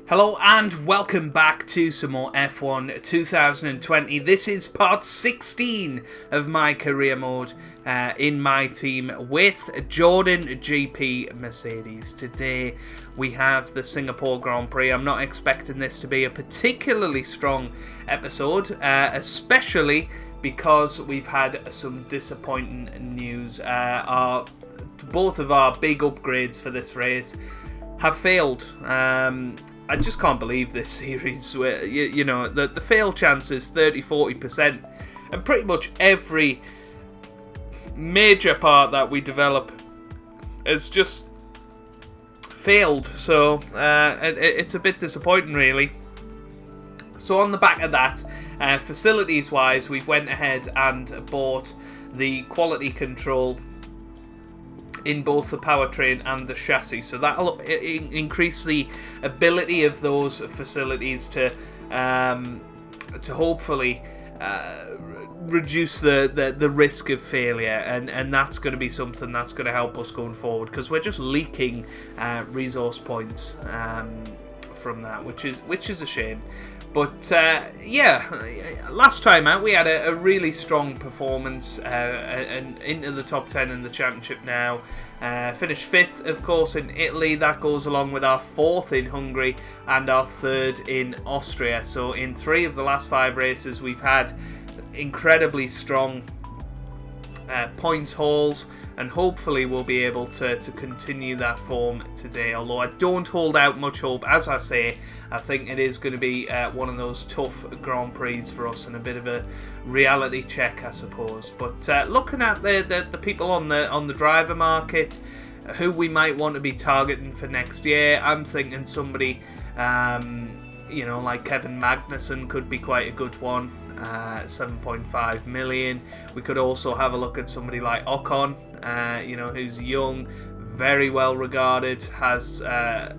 Hello and welcome back to some more F1 2020. This is part 16 of my career mode in my team with Jordan GP Mercedes. Today we have the Singapore Grand Prix. I'm not expecting this to be a particularly strong episode, especially because we've had some disappointing news. Both of our big upgrades for this race have failed. I just can't believe this series where, the fail chance is 30-40%. And pretty much every major part that we develop has just failed. So it's a bit disappointing, really. So on the back of that, facilities-wise, we've went ahead and bought the quality control in both the powertrain and the chassis, so that'll increase the ability of those facilities to hopefully reduce the risk of failure, and that's going to be something that's going to help us going forward, because we're just leaking resource points from that, which is a shame. But last time out we had a really strong performance and into the top 10 in the championship now. Finished 5th, of course, in Italy. That goes along with our 4th in Hungary and our 3rd in Austria. So in 3 of the last 5 races we've had incredibly strong points hauls, and hopefully we'll be able to continue that form today, although I don't hold out much hope. As I say, I think it is going to be one of those tough Grand Prix for us, and a bit of a reality check, I suppose. But looking at the people on the driver market, who we might want to be targeting for next year, I'm thinking somebody like Kevin Magnussen could be quite a good one. 7.5 million. We could also have a look at somebody like Ocon, who's young, very well regarded, has not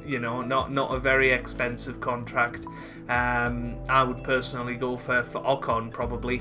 a very expensive contract. I would personally go for Ocon, probably,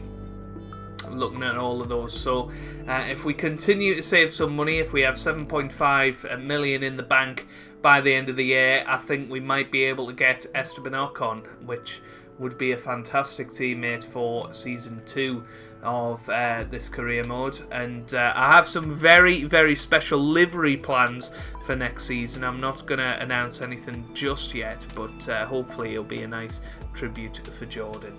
looking at all of those. So if we continue to save some money, if we have 7.5 million in the bank by the end of the year, I think we might be able to get Esteban Ocon, which would be a fantastic teammate for Season 2 of this career mode. And I have some very, very special livery plans for next season. I'm not going to announce anything just yet, but hopefully it'll be a nice tribute for Jordan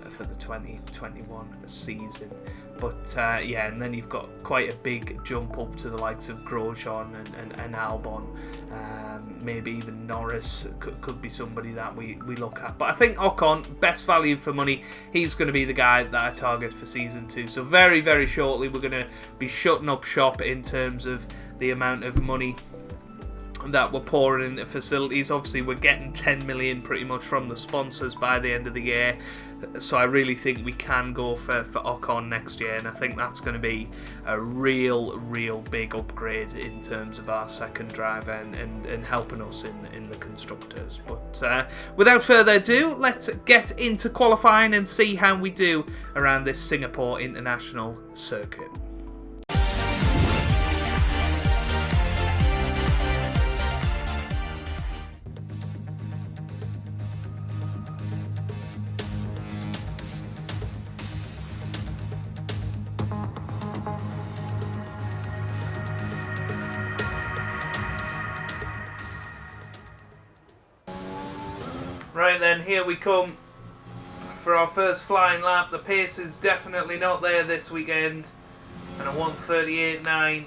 for the 2021 season. But and then you've got quite a big jump up to the likes of Grosjean and Albon. Maybe even Norris could be somebody that we look at. But I think Ocon, best value for money, he's going to be the guy that I target for Season 2. So very, very shortly we're going to be shutting up shop in terms of the amount of money that we're pouring into facilities. Obviously we're getting 10 million pretty much from the sponsors by the end of the year, so I really think we can go for Ocon next year, and I think that's going to be a real big upgrade in terms of our second driver and helping us in the constructors. But without further ado, let's get into qualifying and see how we do around this Singapore International Circuit. Right then, here we come for our first flying lap. The pace is definitely not there this weekend, and a 1:38.9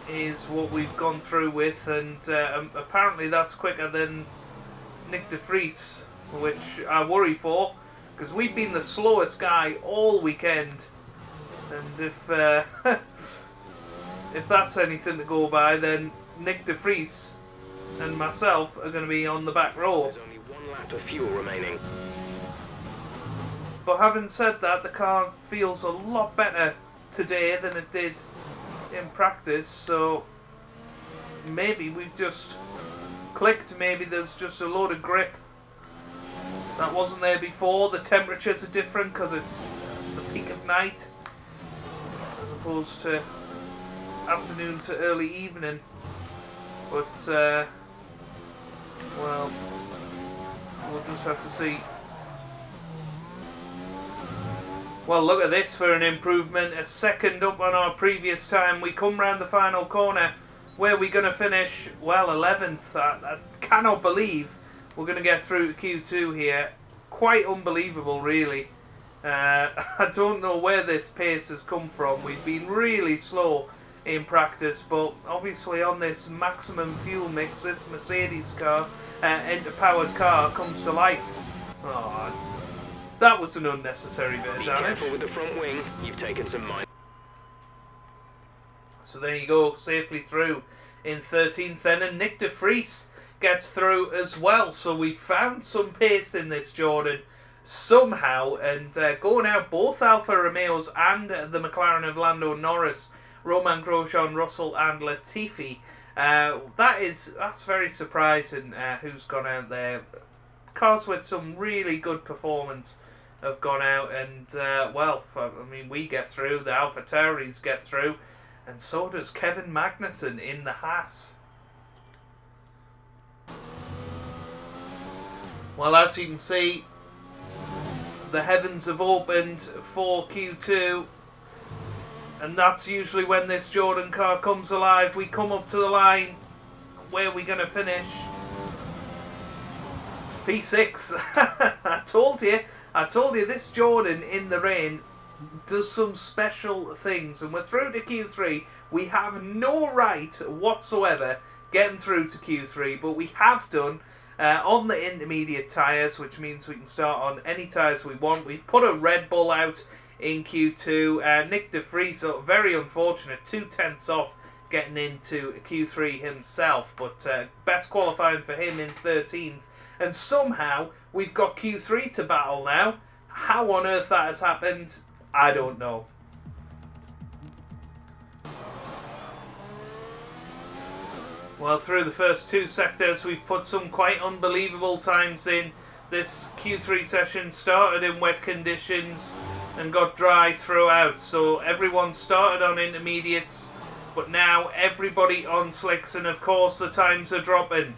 is what we've gone through with, and apparently that's quicker than Nick de Vries, which I worry for, because we've been the slowest guy all weekend, and if that's anything to go by, then Nick de Vries and myself are going to be on the back row. Of fuel remaining. But having said that, the car feels a lot better today than it did in practice, so maybe we've just clicked. Maybe there's just a load of grip that wasn't there before. The temperatures are different because it's the peak of night as opposed to afternoon to early evening. But Well, we'll just have to see. Well, look at this for an improvement. A second up on our previous time. We come round the final corner. Where are we going to finish? Well, 11th. I cannot believe we're going to get through to Q2 here. Quite unbelievable, really. I don't know where this pace has come from. We've been really slow in practice, but obviously on this maximum fuel mix, this Mercedes car, powered car, comes to life. Oh, that was an unnecessary bit of damage. Be careful with the front wing. You've taken some mine. So there you go, safely through in 13th then, and Nick de Vries gets through as well. So we found some pace in this, Jordan, somehow, and going out both Alfa Romeos and the McLaren of Lando Norris, Romain Grosjean, Russell and Latifi. That's very surprising who's gone out there. Cars with some really good performance have gone out, and well, I mean, we get through, the AlphaTauris get through, and so does Kevin Magnussen in the Haas. Well, as you can see, the heavens have opened for Q2, and that's usually when this Jordan car comes alive. We come up to the line. Where are we going to finish? P6. I told you this Jordan in the rain does some special things, and we're through to Q3. We have no right whatsoever getting through to Q3, but we have done on the intermediate tyres, which means we can start on any tyres we want. We've put a Red Bull out in Q2. Nick de Vries, very unfortunate, 2/10 off getting into Q3 himself, but best qualifying for him in 13th. And somehow we've got Q3 to battle now. How on earth that has happened, I don't know. Well, through the first two sectors, we've put some quite unbelievable times in. This Q3 session started in wet conditions and got dry throughout. So everyone started on intermediates, but now everybody on slicks, and of course the times are dropping.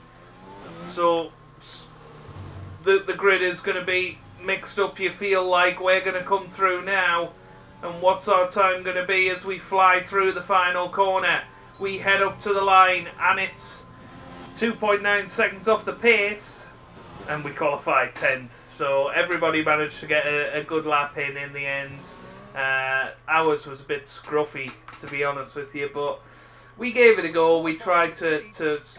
So the grid is going to be mixed up. You feel like we're going to come through now, and what's our time going to be as we fly through the final corner? We head up to the line, and it's 2.9 seconds off the pace, and we qualified 10th. So everybody managed to get a good lap in the end. Ours was a bit scruffy, to be honest with you, but we gave it a go. We tried to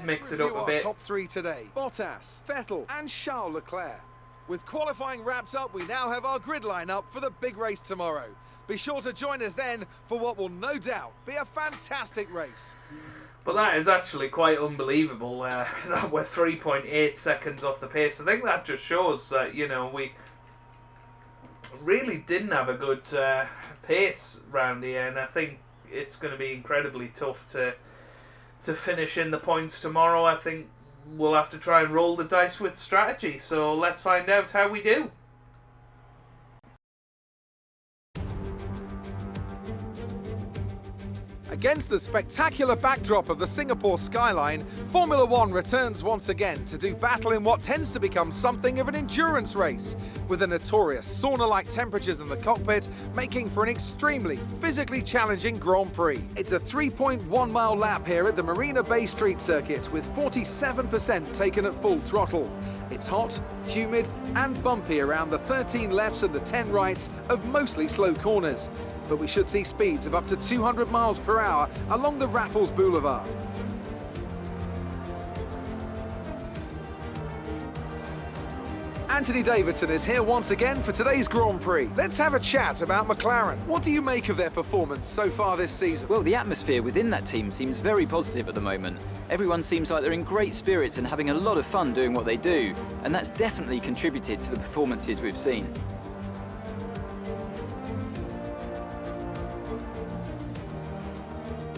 mix it up a bit. Top three today: Bottas, Vettel and Charles Leclerc. With qualifying wrapped up, we now have our grid lineup for the big race tomorrow. Be sure to join us then for what will no doubt be a fantastic race. But that is actually quite unbelievable that we're 3.8 seconds off the pace. I think that just shows that, you know, we really didn't have a good pace round here, and I think it's going to be incredibly tough to finish in the points tomorrow. I think we'll have to try and roll the dice with strategy, so let's find out how we do. Against the spectacular backdrop of the Singapore skyline, Formula One returns once again to do battle in what tends to become something of an endurance race, with the notorious sauna-like temperatures in the cockpit making for an extremely physically challenging Grand Prix. It's a 3.1 mile lap here at the Marina Bay Street circuit, with 47% taken at full throttle. It's hot, humid and bumpy around the 13 lefts and the 10 rights of mostly slow corners, but we should see speeds of up to 200 miles per hour along the Raffles Boulevard. Anthony Davidson is here once again for today's Grand Prix. Let's have a chat about McLaren. What do you make of their performance so far this season? Well, the atmosphere within that team seems very positive at the moment. Everyone seems like they're in great spirits and having a lot of fun doing what they do, and that's definitely contributed to the performances we've seen.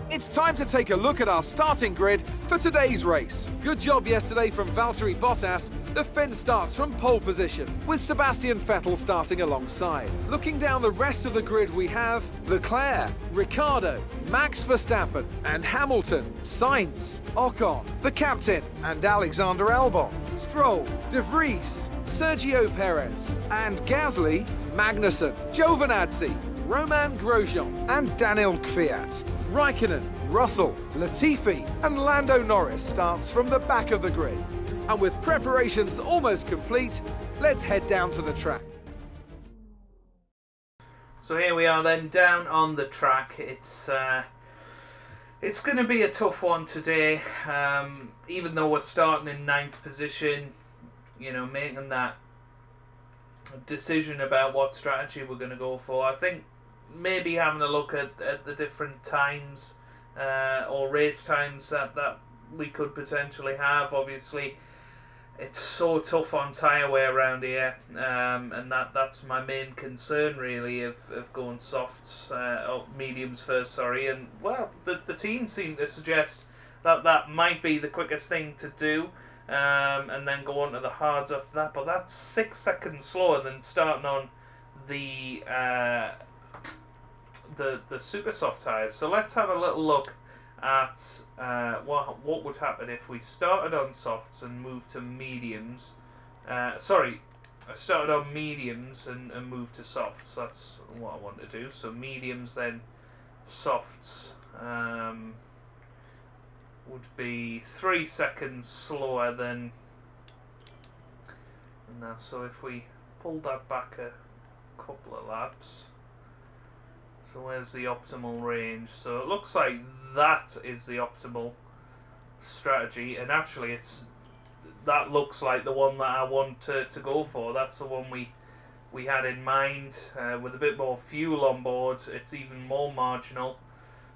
It's time to take a look at our starting grid for today's race. Good job yesterday from Valtteri Bottas. The Finn starts from pole position, with Sebastian Vettel starting alongside. Looking down the rest of the grid, we have Leclerc, Ricciardo, Max Verstappen and Hamilton, Sainz, Ocon, the captain and Alexander Albon. Stroll, De Vries, Sergio Perez, and Gasly, Magnussen, Giovinazzi, Romain Grosjean, and Daniel Kvyat. Raikkonen, Russell, Latifi, and Lando Norris starts from the back of the grid. And with preparations almost complete, let's head down to the track. So here we are then, down on the track. It's going to be a tough one today, even though we're starting in 9th position, you know, making that decision about what strategy we're going to go for. I think maybe having a look at the different times or race times that we could potentially have. Obviously, it's so tough on tyre wear around here, and that's my main concern really of going softs, or mediums first, sorry. And well, the team seem to suggest that might be the quickest thing to do, and then go on to the hards after that. But that's 6 seconds slower than starting on the super soft tyres. So let's have a little look at what would happen if we started on softs and moved to mediums. I started on mediums and moved to softs. That's what I want to do. So mediums, then softs would be 3 seconds slower than that. So if we pull that back a couple of laps. So where's the optimal range? So it looks like that is the optimal strategy, and actually that looks like the one that I want to go for. That's the one we had in mind, with a bit more fuel on board. It's even more marginal,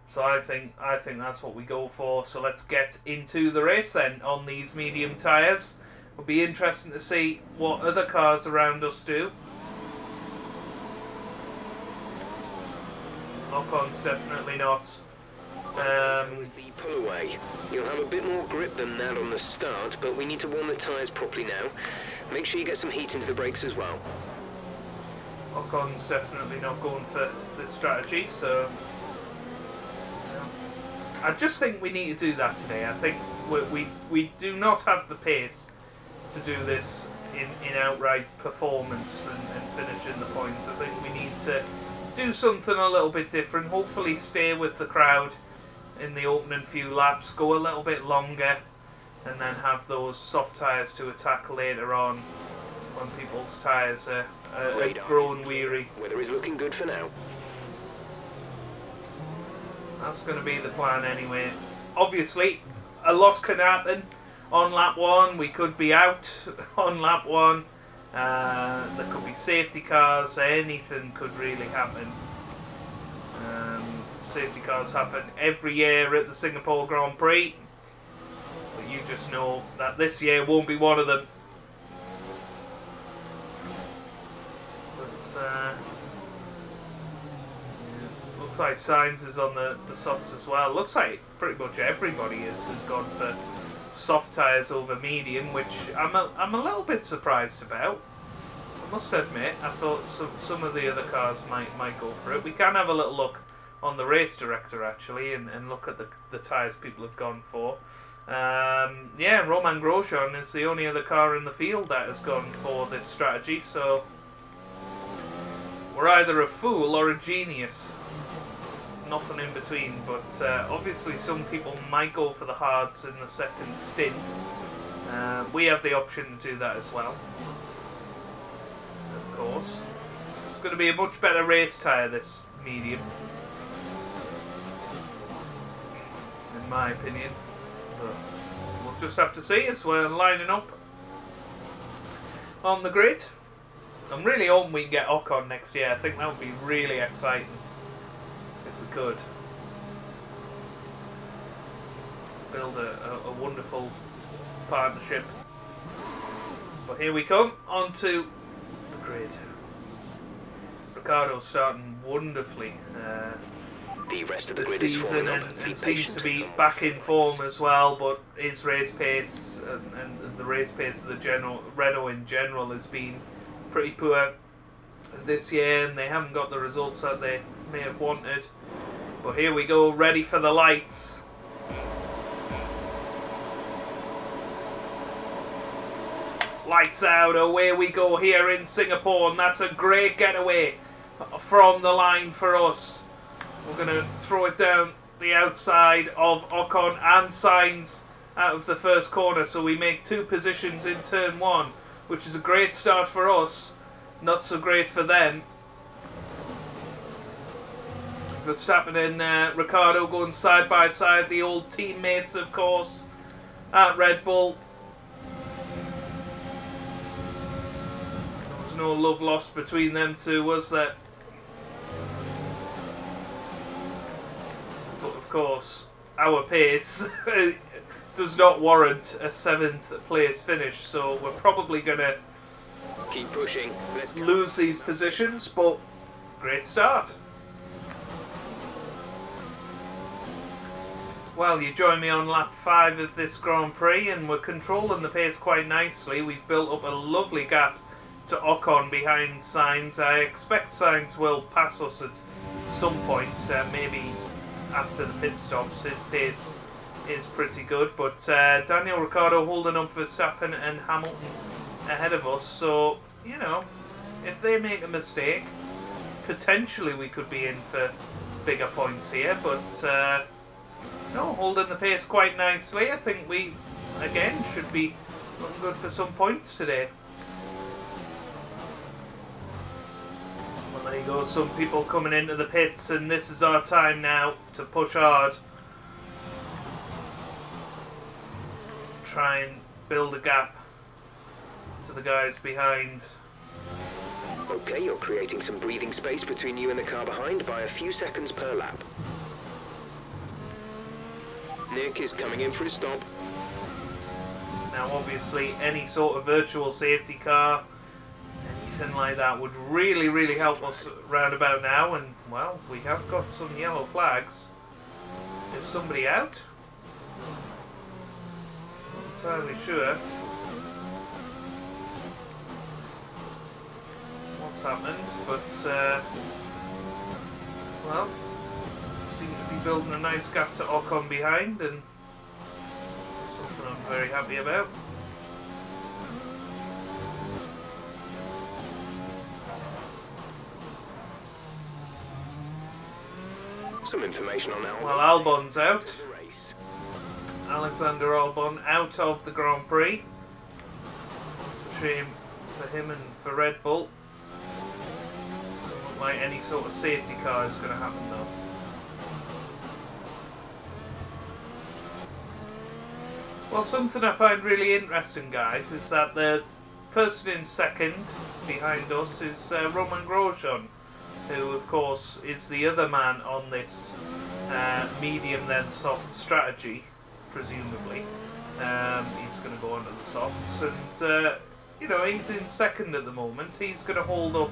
so I think that's what we go for. So let's get into the race then on these medium tyres. It'll be interesting to see what other cars around us do. Ocon's definitely not. Was the pull away. You'll have a bit more grip than that on the start, but we need to warm the tyres properly now. Make sure you get some heat into the brakes as well. Ocon's definitely not going for this strategy, so I just think we need to do that today. I think we do not have the pace to do this in outright performance and finishing the points. I think we need to do something a little bit different. Hopefully stay with the crowd in the opening few laps, go a little bit longer, and then have those soft tyres to attack later on when people's tyres are grown weary. Weather is looking good for now. That's going to be the plan anyway. Obviously, a lot can happen on lap 1. We could be out on lap 1. There could be safety cars. Anything could really happen. Safety cars happen every year at the Singapore Grand Prix, but you just know that this year won't be one of them. But looks like Sainz is on the softs as well. Looks like pretty much everybody has gone for soft tyres over medium, which I'm a little bit surprised about. I must admit, I thought some of the other cars might go for it. We can have a little look on the race director actually and look at the tyres people have gone for. Yeah, Romain Grosjean is the only other car in the field that has gone for this strategy, so we're either a fool or a genius. Nothing in between, but obviously some people might go for the hards in the second stint. We have the option to do that as well, of course. It's going to be a much better race tyre, this medium, in my opinion, but we'll just have to see as we're lining up on the grid. I'm really hoping we can get Ocon next year. I think that would be really exciting if we could build a wonderful partnership. But here we come onto the grid. Ricciardo's starting wonderfully The rest of the this grid is season forming up. and seems to be back in form as well, but his race pace and the race pace of the Renault in general has been pretty poor this year, and they haven't got the results that they may have wanted. But here we go, ready for the lights. Lights out, away we go here in Singapore, and that's a great getaway from the line for us. We're going to throw it down the outside of Ocon and Sainz out of the first corner, so we make 2 positions in turn 1, which is a great start for us, not so great for them. Verstappen and Ricciardo going side by side, the old teammates of course at Red Bull. There was no love lost between them two, was there? But of course our pace does not warrant a 7th place finish, so we're probably going to Keep pushing. Let's go. lose these positions, but great start. Well, you join me on lap 5 of this Grand Prix, and we're controlling the pace quite nicely. We've built up a lovely gap to Ocon behind Sainz. I expect Sainz will pass us at some point, maybe after the pit stops. His pace is pretty good, but Daniel Ricciardo holding up Verstappen and Hamilton ahead of us, so, you know, if they make a mistake, potentially we could be in for bigger points here, but no, holding the pace quite nicely. I think we, again, should be looking good for some points today. Well, there you go, some people coming into the pits, and this is our time now to push hard. Try and build a gap to the guys behind. Okay, you're creating some breathing space between you and the car behind by a few seconds per lap. Nick is coming in for his stop. Now obviously any sort of virtual safety car, anything like that would really, really help us round about now, and well, we have got some yellow flags. Is somebody out? Not entirely sure what's happened, but well, seem to be building a nice gap to Ocon behind, and something I'm very happy about. Some information on Albon. Well, Albon's out. The race. Alexander Albon out of the Grand Prix. So it's a shame for him and for Red Bull. Doesn't look like any sort of safety car is going to happen though. Well, something I find really interesting, guys, is that the person in second behind us is Romain Grosjean, who, of course, is the other man on this medium then soft strategy, presumably. He's going to go on to the softs, and, you know, he's in second at the moment. He's going to hold up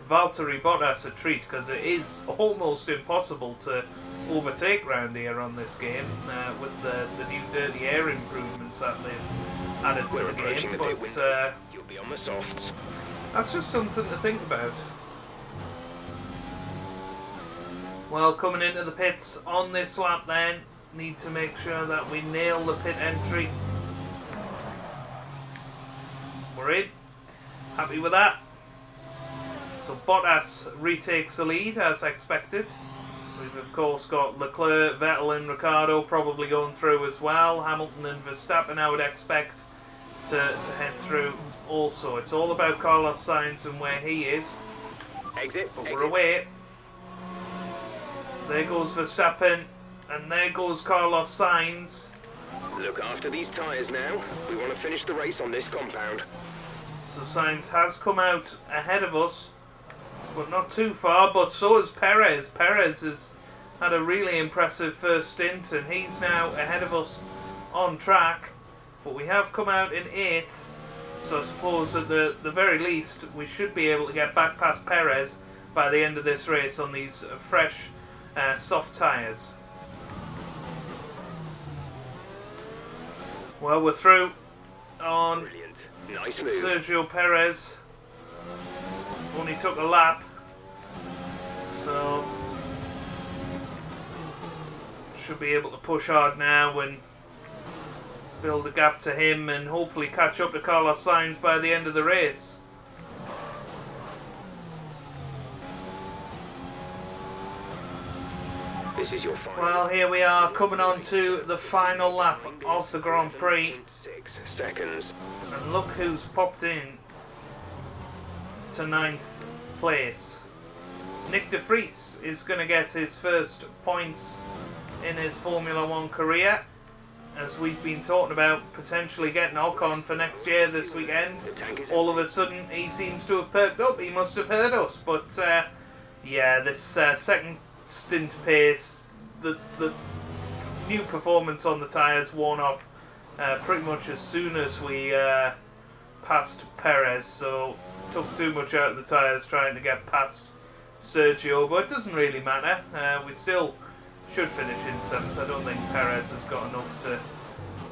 Valtteri Bottas a treat, because it is almost impossible to overtake round here on this game with the new dirty air improvements that they've added to We're the approaching game, the pit but window. You'll be on the softs. that's just something to think about. Well, coming into the pits on this lap then, need to make sure that we nail the pit entry. We're in. Happy with that. So Bottas retakes the lead as expected. We've of course got Leclerc, Vettel and Ricciardo probably going through as well. Hamilton and Verstappen I would expect to head through also. It's all about Carlos Sainz and where he is. Exit. But Exit. we're away. There goes Verstappen, and there goes Carlos Sainz. Look after these tyres now. We want to finish the race on this compound. So Sainz has come out ahead of us, but not too far, but so has Perez. Perez has had a really impressive first stint, and he's now ahead of us on track, but we have come out in 8th, so I suppose at the very least we should be able to get back past Perez by the end of this race on these fresh soft tyres. Well, we're through on Brilliant. Nice move. Sergio Perez. Only took a lap, so should be able to push hard now and build a gap to him and hopefully catch up to Carlos Sainz by the end of the race. This is your final. Well, here we are coming on to the final lap of the Grand Prix. 6 seconds. And look who's popped in to 9th place. Nick de Vries is going to get his first points in his Formula 1 career, as we've been talking about potentially getting Ocon for next year this weekend. All of a sudden he seems to have perked up. He must have heard us, but yeah, this second stint pace, the new performance on the tyres worn off pretty much as soon as we passed Perez, so took too much out of the tyres trying to get past Sergio, but it doesn't really matter. We still should finish in 7th. I don't think Perez has got enough to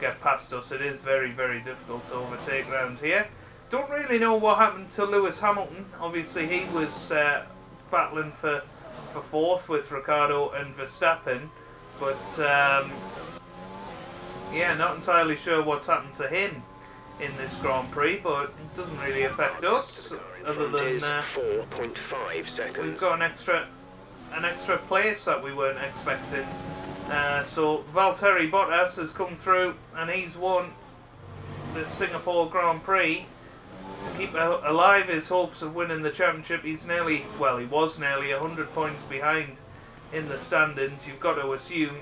get past us. It is very, very difficult to overtake round here. Don't really know what happened to Lewis Hamilton. Obviously he was battling for 4th with Ricciardo and Verstappen, but yeah, not entirely sure what's happened to him in this Grand Prix, but it doesn't really affect us, other than 4.5 seconds. we've got an extra place that we weren't expecting. So Valtteri Bottas has come through and he's won the Singapore Grand Prix. To keep alive his hopes of winning the championship, he was nearly 100 points behind in the standings. You've got to assume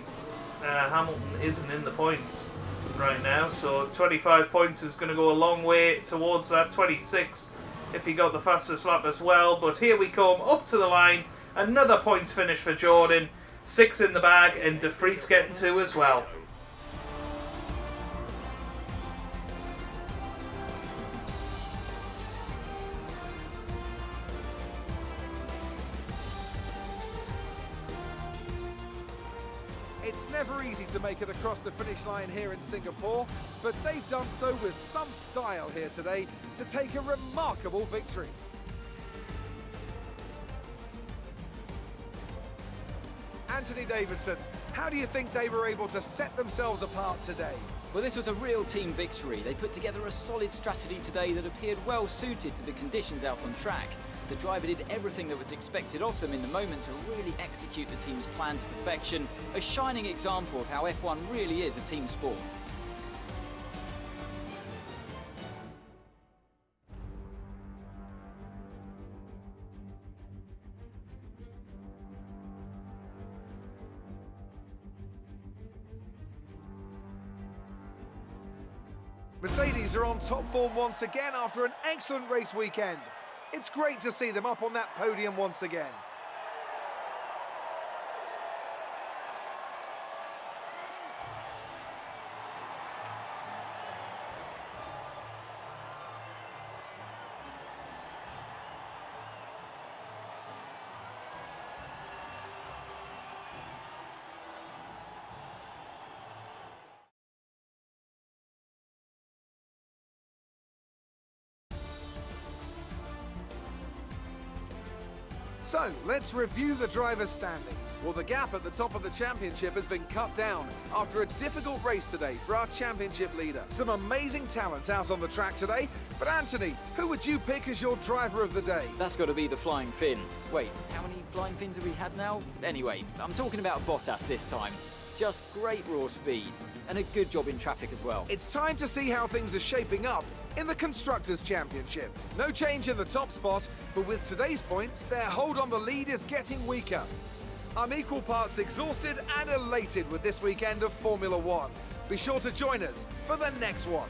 Hamilton isn't in the points right now, so 25 points is going to go a long way towards that. 26 if he got the fastest lap as well, but here we come up to the line. Another points finish for Jordan, 6 in the bag, and De Vries getting 2 as well. It's never easy to make it across the finish line here in Singapore, but they've done so with some style here today to take a remarkable victory. Anthony Davidson, how do you think they were able to set themselves apart today? Well, this was a real team victory. They put together a solid strategy today that appeared well suited to the conditions out on track. The driver did everything that was expected of them in the moment to really execute the team's plan to perfection. A shining example of how F1 really is a team sport. Mercedes are on top form once again after an excellent race weekend. It's great to see them up on that podium once again. So, let's review the drivers' standings. Well, the gap at the top of the championship has been cut down after a difficult race today for our championship leader. Some amazing talent out on the track today, but Anthony, who would you pick as your driver of the day? That's got to be the Flying Finn. Wait, how many Flying Finns have we had now? Anyway, I'm talking about Bottas this time. Just great raw speed, and a good job in traffic as well. It's time to see how things are shaping up in the Constructors' Championship. No change in the top spot, but with today's points, their hold on the lead is getting weaker. I'm equal parts exhausted and elated with this weekend of Formula One. Be sure to join us for the next one.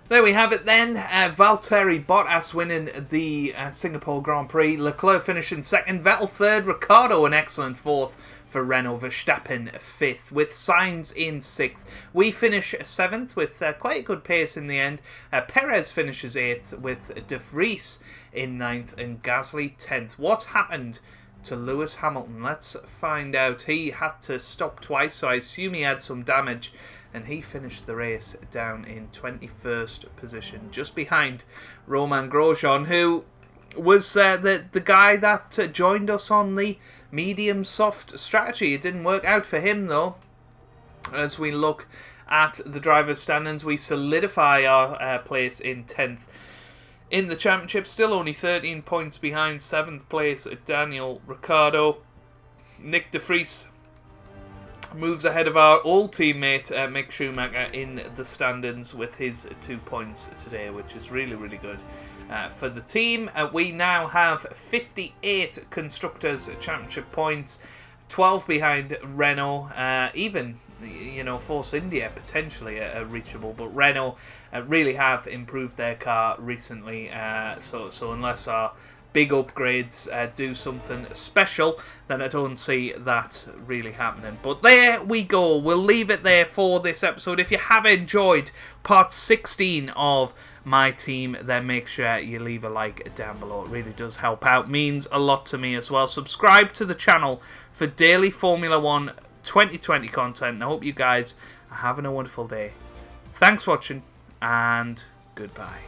There we have it then. Valtteri Bottas winning the Singapore Grand Prix. Leclerc finishing 2nd. Vettel 3rd. Ricciardo an excellent 4th for Renault. Verstappen 5th with Sainz in 6th. We finish 7th with quite a good pace in the end. Perez finishes 8th with De Vries in 9th and Gasly 10th. What happened to Lewis Hamilton? Let's find out. He had to stop twice, so I assume he had some damage. And he finished the race down in 21st position, just behind Romain Grosjean, who was the guy that joined us on the medium-soft strategy. It didn't work out for him, though, as we look at the drivers' standings. We solidify our place in 10th in the championship, still only 13 points behind 7th place Daniel Ricciardo. Nick de Vries moves ahead of our old teammate Mick Schumacher in the standings with his 2 points today, which is really, really good for the team. We now have 58 Constructors' Championship points, 12 behind Renault. Even, Force India potentially are reachable, but Renault really have improved their car recently. So unless our big upgrades do something special, then I don't see that really happening. But there we go. We'll leave it there for this episode. If you have enjoyed part 16 of my team, then make sure you leave a like down below. It really does help out. Means a lot to me as well. Subscribe to the channel for daily Formula 1 2020 content. And I hope you guys are having a wonderful day. Thanks for watching, and goodbye.